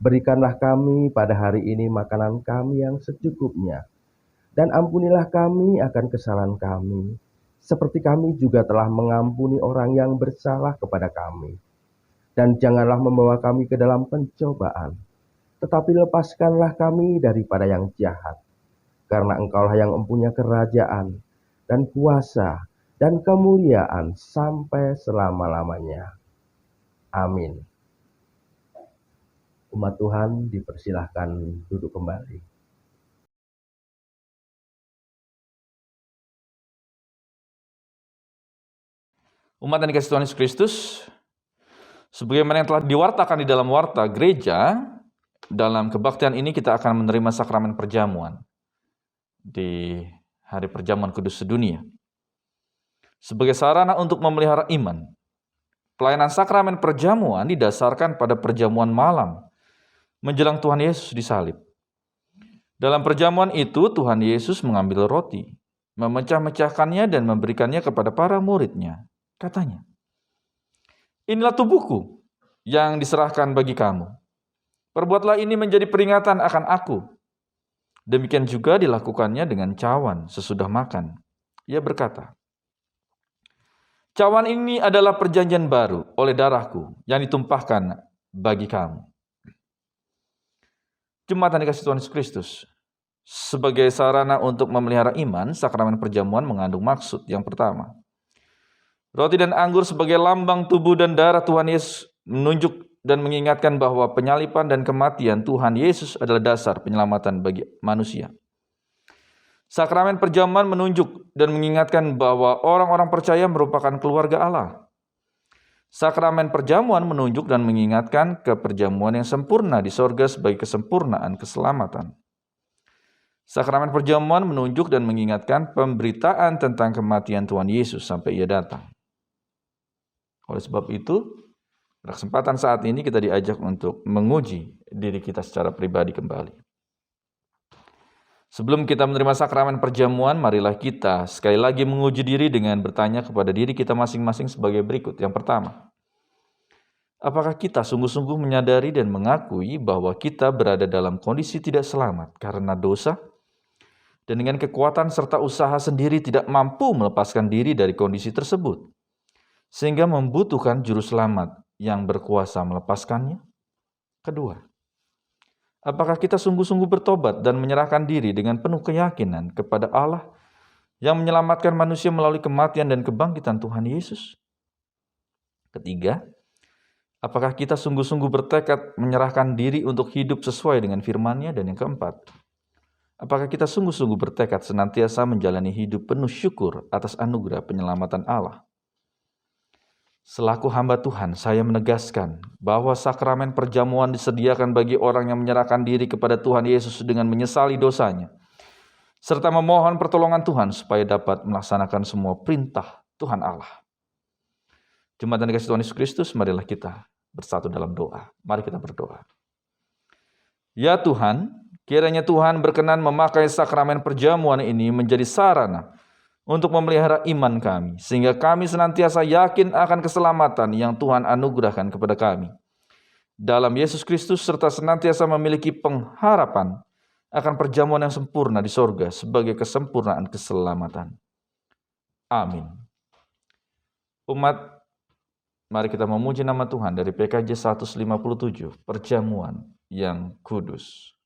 Berikanlah kami pada hari ini makanan kami yang secukupnya, dan ampunilah kami akan kesalahan kami, seperti kami juga telah mengampuni orang yang bersalah kepada kami. Dan janganlah membawa kami ke dalam pencobaan, tetapi lepaskanlah kami daripada yang jahat. Karena Engkaulah yang mempunyai kerajaan, dan kuasa, dan kemuliaan sampai selama-lamanya. Amin. Umat Tuhan dipersilahkan duduk kembali. Umat yang dikasihi Tuhan Yesus Kristus, sebagaimana yang telah diwartakan di dalam warta gereja, dalam kebaktian ini kita akan menerima sakramen perjamuan di hari perjamuan kudus sedunia. Sebagai sarana untuk memelihara iman, pelayanan sakramen perjamuan didasarkan pada perjamuan malam menjelang Tuhan Yesus disalib. Dalam perjamuan itu Tuhan Yesus mengambil roti, memecah-mecahkannya dan memberikannya kepada para murid-Nya. Katanya, "Inilah tubuhku yang diserahkan bagi kamu. Perbuatlah ini menjadi peringatan akan aku." Demikian juga dilakukannya dengan cawan sesudah makan. Ia berkata, "Cawan ini adalah perjanjian baru oleh darahku yang ditumpahkan bagi kamu." Jemaat yang dikasihi Tuhan Yesus Kristus, sebagai sarana untuk memelihara iman, sakramen perjamuan mengandung maksud yang pertama. Roti dan anggur sebagai lambang tubuh dan darah Tuhan Yesus menunjuk dan mengingatkan bahwa penyaliban dan kematian Tuhan Yesus adalah dasar penyelamatan bagi manusia. Sakramen perjamuan menunjuk dan mengingatkan bahwa orang-orang percaya merupakan keluarga Allah. Sakramen perjamuan menunjuk dan mengingatkan ke perjamuan yang sempurna di sorga sebagai kesempurnaan keselamatan. Sakramen perjamuan menunjuk dan mengingatkan pemberitaan tentang kematian Tuhan Yesus sampai Ia datang. Oleh sebab itu, pada kesempatan saat ini kita diajak untuk menguji diri kita secara pribadi kembali. Sebelum kita menerima sakramen perjamuan, marilah kita sekali lagi menguji diri dengan bertanya kepada diri kita masing-masing sebagai berikut. Yang pertama, apakah kita sungguh-sungguh menyadari dan mengakui bahwa kita berada dalam kondisi tidak selamat karena dosa, dan dengan kekuatan serta usaha sendiri tidak mampu melepaskan diri dari kondisi tersebut, sehingga membutuhkan juru selamat yang berkuasa melepaskannya? Kedua, apakah kita sungguh-sungguh bertobat dan menyerahkan diri dengan penuh keyakinan kepada Allah yang menyelamatkan manusia melalui kematian dan kebangkitan Tuhan Yesus? Ketiga, apakah kita sungguh-sungguh bertekad menyerahkan diri untuk hidup sesuai dengan firman-Nya? Dan yang keempat, apakah kita sungguh-sungguh bertekad senantiasa menjalani hidup penuh syukur atas anugerah penyelamatan Allah? Selaku hamba Tuhan, saya menegaskan bahwa sakramen perjamuan disediakan bagi orang yang menyerahkan diri kepada Tuhan Yesus dengan menyesali dosanya, serta memohon pertolongan Tuhan supaya dapat melaksanakan semua perintah Tuhan Allah. Jemaat yang dikasihi Tuhan Yesus Kristus, marilah kita bersatu dalam doa. Mari kita berdoa. Ya Tuhan, kiranya Tuhan berkenan memakai sakramen perjamuan ini menjadi sarana untuk memelihara iman kami, sehingga kami senantiasa yakin akan keselamatan yang Tuhan anugerahkan kepada kami. Dalam Yesus Kristus, serta senantiasa memiliki pengharapan akan perjamuan yang sempurna di sorga sebagai kesempurnaan keselamatan. Amin. Umat, mari kita memuji nama Tuhan dari PKJ 157, Perjamuan yang Kudus.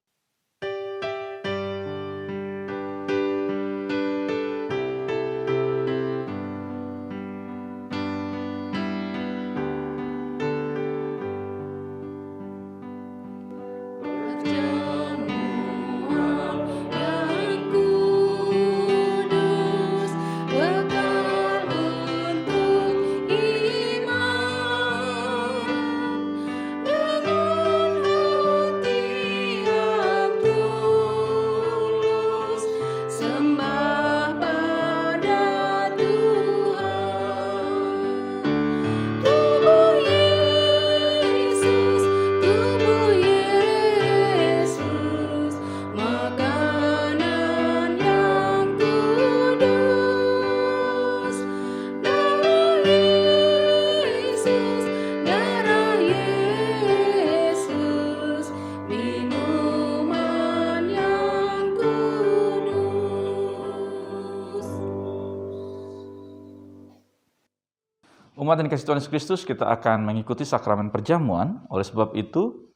Umat yang dikasihi Tuhan Yesus Kristus, kita akan mengikuti sakramen perjamuan. Oleh sebab itu,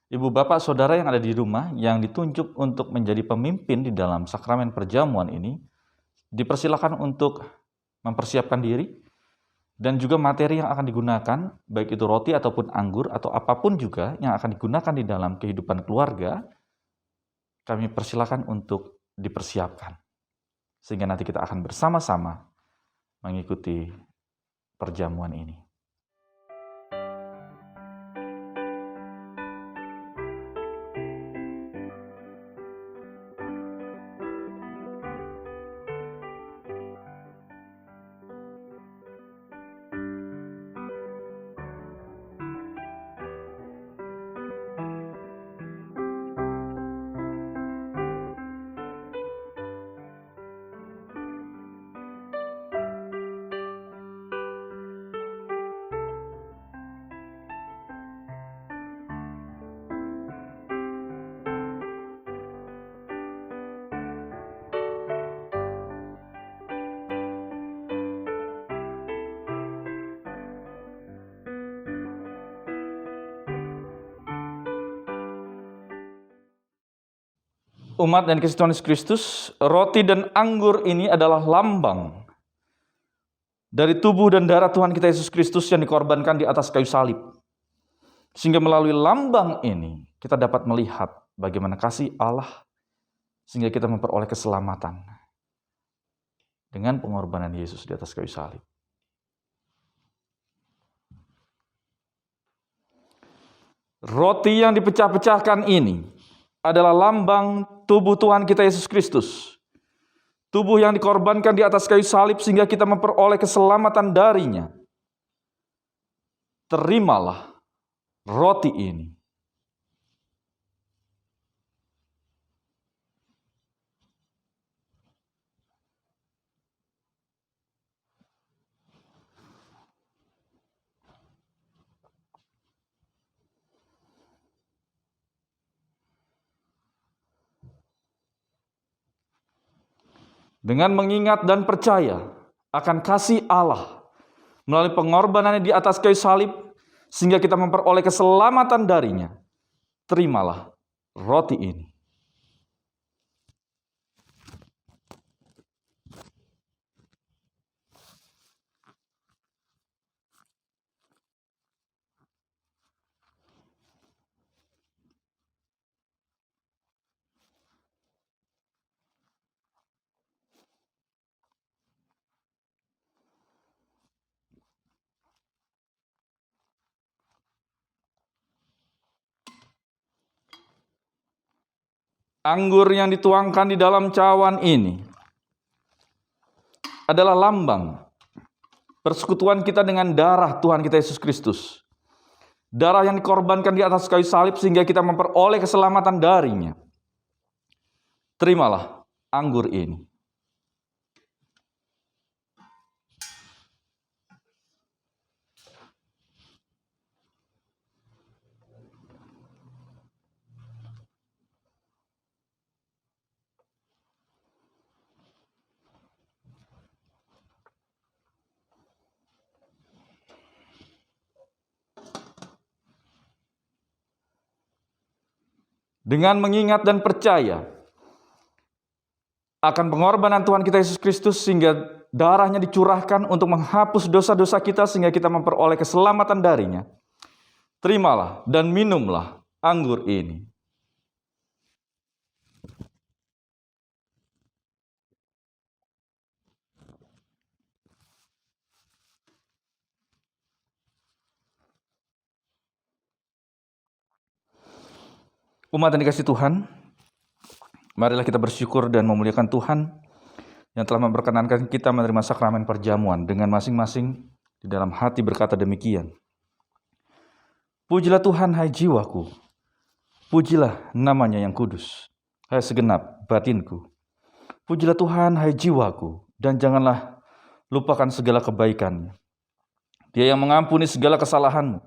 ibu bapak saudara yang ada di rumah yang ditunjuk untuk menjadi pemimpin di dalam sakramen perjamuan ini, dipersilakan untuk mempersiapkan diri dan juga materi yang akan digunakan, baik itu roti ataupun anggur atau apapun juga yang akan digunakan di dalam kehidupan keluarga, kami persilakan untuk dipersiapkan. Sehingga nanti kita akan bersama-sama mengikuti perjamuan ini. Umat dan dikasihi Tuhan Yesus Kristus, roti dan anggur ini adalah lambang dari tubuh dan darah Tuhan kita Yesus Kristus yang dikorbankan di atas kayu salib. Sehingga melalui lambang ini kita dapat melihat bagaimana kasih Allah sehingga kita memperoleh keselamatan dengan pengorbanan Yesus di atas kayu salib. Roti yang dipecah-pecahkan ini adalah lambang tubuh Tuhan kita Yesus Kristus. Tubuh yang dikorbankan di atas kayu salib sehingga kita memperoleh keselamatan darinya. Terimalah roti ini. Dengan mengingat dan percaya akan kasih Allah melalui pengorbanannya di atas kayu salib, sehingga kita memperoleh keselamatan darinya, terimalah roti ini. Anggur yang dituangkan di dalam cawan ini adalah lambang persekutuan kita dengan darah Tuhan kita Yesus Kristus. Darah yang dikorbankan di atas kayu salib sehingga kita memperoleh keselamatan darinya. Terimalah anggur ini. Dengan mengingat dan percaya akan pengorbanan Tuhan kita Yesus Kristus sehingga darahnya dicurahkan untuk menghapus dosa-dosa kita sehingga kita memperoleh keselamatan darinya. Terimalah dan minumlah anggur ini. Umat yang dikasihi Tuhan, marilah kita bersyukur dan memuliakan Tuhan yang telah memperkenankan kita menerima sakramen perjamuan dengan masing-masing di dalam hati berkata demikian. Pujilah Tuhan, hai jiwaku, pujilah namanya yang kudus, hai segenap batinku. Pujilah Tuhan, hai jiwaku, dan janganlah lupakan segala kebaikannya. Dia yang mengampuni segala kesalahanmu,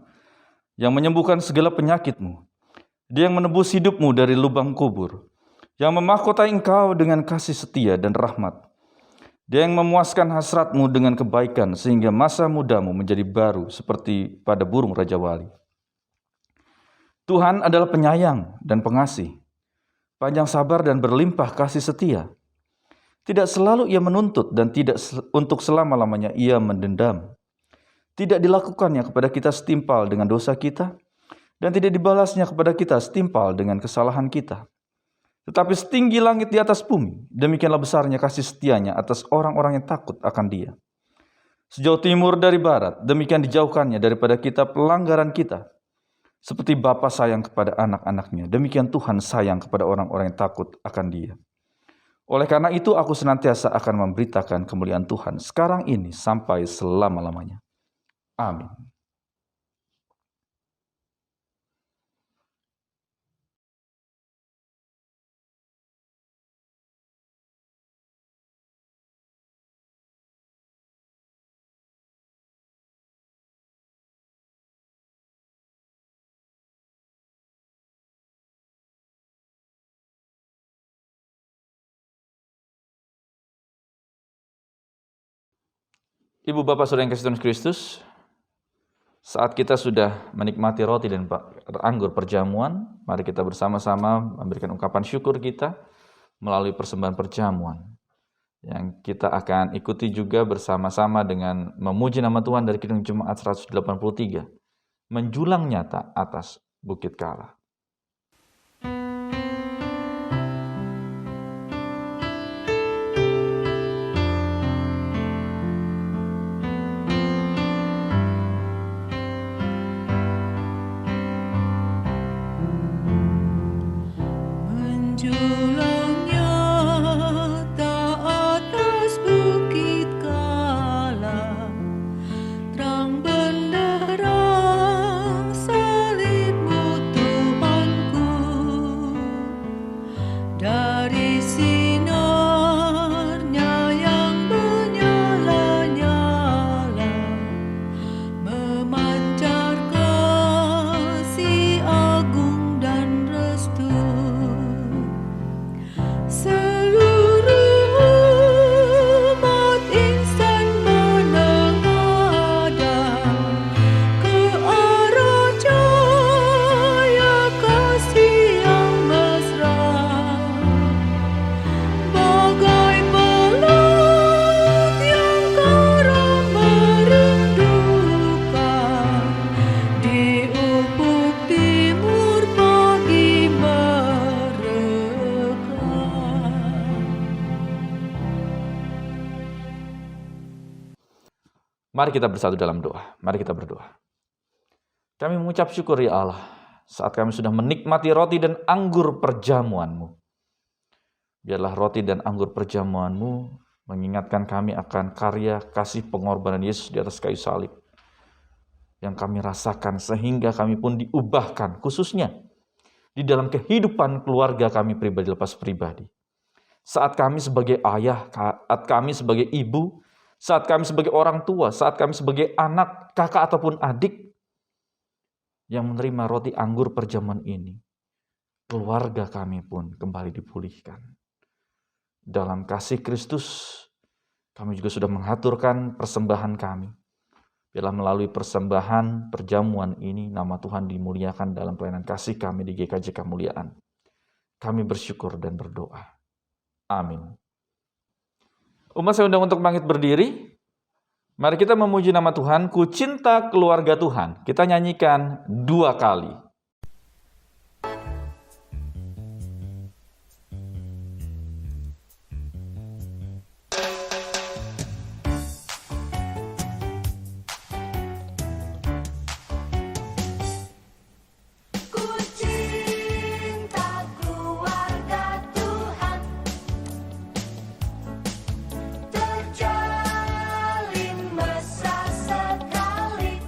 yang menyembuhkan segala penyakitmu. Dia yang menebus hidupmu dari lubang kubur, yang memahkotai engkau dengan kasih setia dan rahmat. Dia yang memuaskan hasratmu dengan kebaikan sehingga masa mudamu menjadi baru seperti pada burung Raja Wali. Tuhan adalah penyayang dan pengasih, panjang sabar dan berlimpah kasih setia. Tidak selalu ia menuntut dan tidak untuk selama-lamanya ia mendendam. Tidak dilakukannya kepada kita setimpal dengan dosa kita, dan tidak dibalasnya kepada kita setimpal dengan kesalahan kita. Tetapi setinggi langit di atas bumi, demikianlah besarnya kasih setianya atas orang-orang yang takut akan Dia. Sejauh timur dari barat, demikian dijauhkannya daripada kita pelanggaran kita. Seperti Bapa sayang kepada anak-anaknya, demikian Tuhan sayang kepada orang-orang yang takut akan Dia. Oleh karena itu aku senantiasa akan memberitakan kemuliaan Tuhan sekarang ini sampai selama-lamanya. Amin. Ibu bapak saudara yang kasih Tuhan Kristus, saat kita sudah menikmati roti dan anggur perjamuan, mari kita bersama-sama memberikan ungkapan syukur kita melalui persembahan perjamuan. Yang kita akan ikuti juga bersama-sama dengan memuji nama Tuhan dari Kidung Jemaat 183, menjulang nyata atas Bukit Kala. Menjulangnya tak atas bukit kala, terang benderang salib-Mu Tuhanku. Dari sinarnya yang menyala-nyala, memancar kasih agung dan restu. Seluruh umat insan menengadah ke arah cahaya kasih yang mesra, bagai pelangi yang karam merindukan di ufuk timur pagi mereka. Mari kita bersatu dalam doa. Mari kita berdoa. Kami mengucap syukur ya Allah, saat kami sudah menikmati roti dan anggur perjamuan-Mu. Biarlah roti dan anggur perjamuan-Mu mengingatkan kami akan karya kasih pengorbanan Yesus di atas kayu salib yang kami rasakan, sehingga kami pun diubahkan, khususnya di dalam kehidupan keluarga kami pribadi lepas pribadi. Saat kami sebagai ayah, saat kami sebagai ibu, saat kami sebagai orang tua, saat kami sebagai anak, kakak ataupun adik yang menerima roti anggur perjamuan ini, keluarga kami pun kembali dipulihkan. Dalam kasih Kristus, kami juga sudah mengaturkan persembahan kami. Biarlah melalui persembahan perjamuan ini, nama Tuhan dimuliakan dalam pelayanan kasih kami di GKJ Kemuliaan. Kami bersyukur dan berdoa. Amin. Umat saya undang untuk bangkit berdiri. Mari kita memuji nama Tuhan. Ku cinta keluarga Tuhan. Kita nyanyikan 2 kali. Ku cinta keluarga Tuhan, terjalin mesra sekali,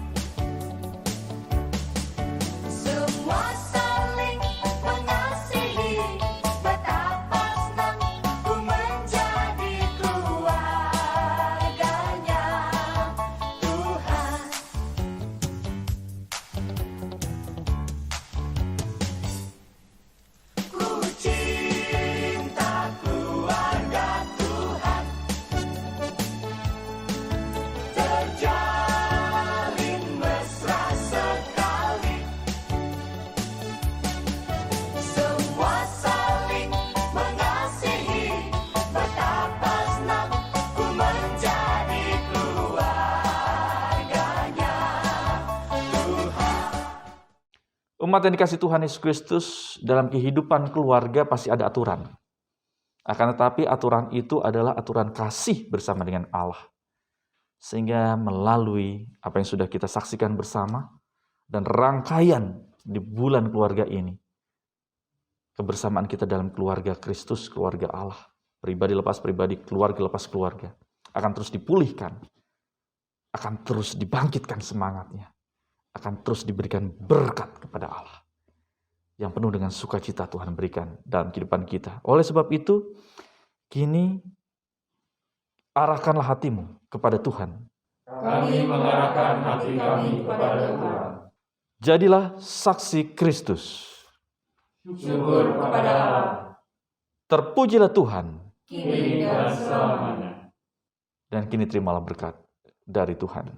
semua saling mengasihi, betapa senang ku menjadi keluarganya Tuhan. Ku cinta keluarga Tuhan, terjalin mesra sekali, semua saling mengasihi, betapa senang ku menjadi keluarganya Tuhan. Umat yang dikasih Tuhan Yesus Kristus, dalam kehidupan keluarga pasti ada aturan. Akan tetapi aturan itu adalah aturan kasih bersama dengan Allah. Sehingga melalui apa yang sudah kita saksikan bersama dan rangkaian di bulan keluarga ini, kebersamaan kita dalam keluarga Kristus, keluarga Allah, pribadi lepas pribadi, keluarga lepas keluarga, akan terus dipulihkan, akan terus dibangkitkan semangatnya, akan terus diberikan berkat kepada Allah yang penuh dengan sukacita Tuhan berikan dalam kehidupan kita. Oleh sebab itu, kini arahkanlah hatimu kepada Tuhan. Kami mengarahkan hati kami kepada Tuhan. Jadilah saksi Kristus. Syukur kepada Allah, Terpujilah Tuhan. kini dan selamanya. Dan kini terimalah berkat dari Tuhan.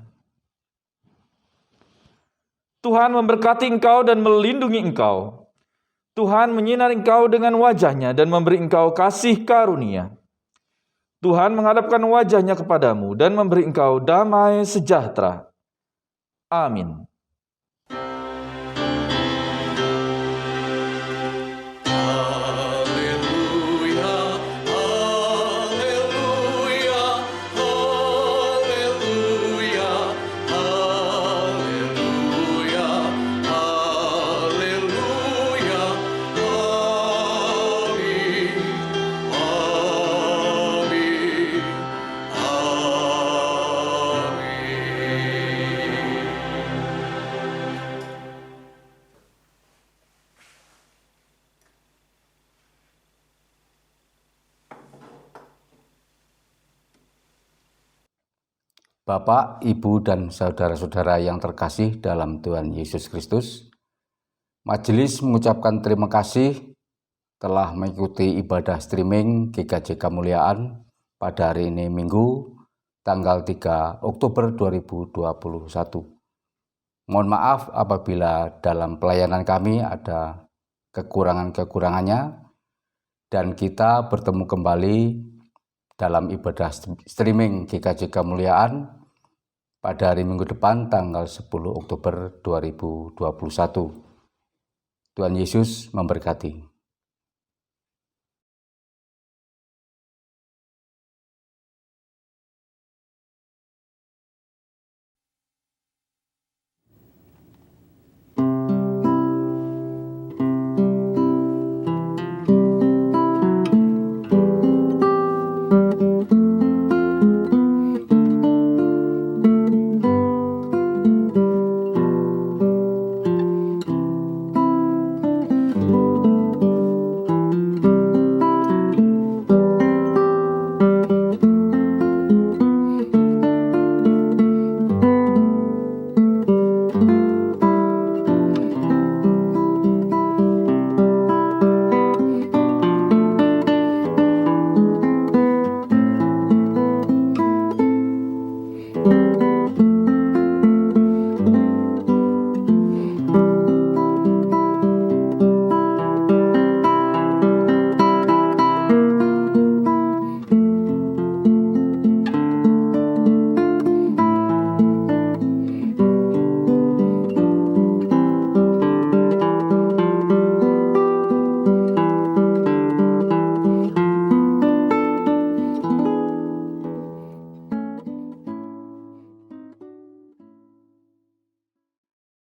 Tuhan memberkati engkau dan melindungi engkau. Tuhan menyinari engkau dengan wajah-Nya dan memberi engkau kasih karunia. Tuhan menghadapkan wajah-Nya kepadamu dan memberi engkau damai sejahtera. Amin. Haleluya, haleluya, haleluya, haleluya, haleluya, haleluya. Bapak, Ibu, dan saudara-saudara yang terkasih dalam Tuhan Yesus Kristus, majelis mengucapkan terima kasih telah mengikuti ibadah streaming GKJ Kemuliaan pada hari ini Minggu, tanggal 3 Oktober 2021. Mohon maaf apabila dalam pelayanan kami ada kekurangan-kekurangannya, dan kita bertemu kembali dalam ibadah streaming GKJ Kemuliaan pada hari Minggu depan tanggal 10 Oktober 2021. Tuhan Yesus memberkati.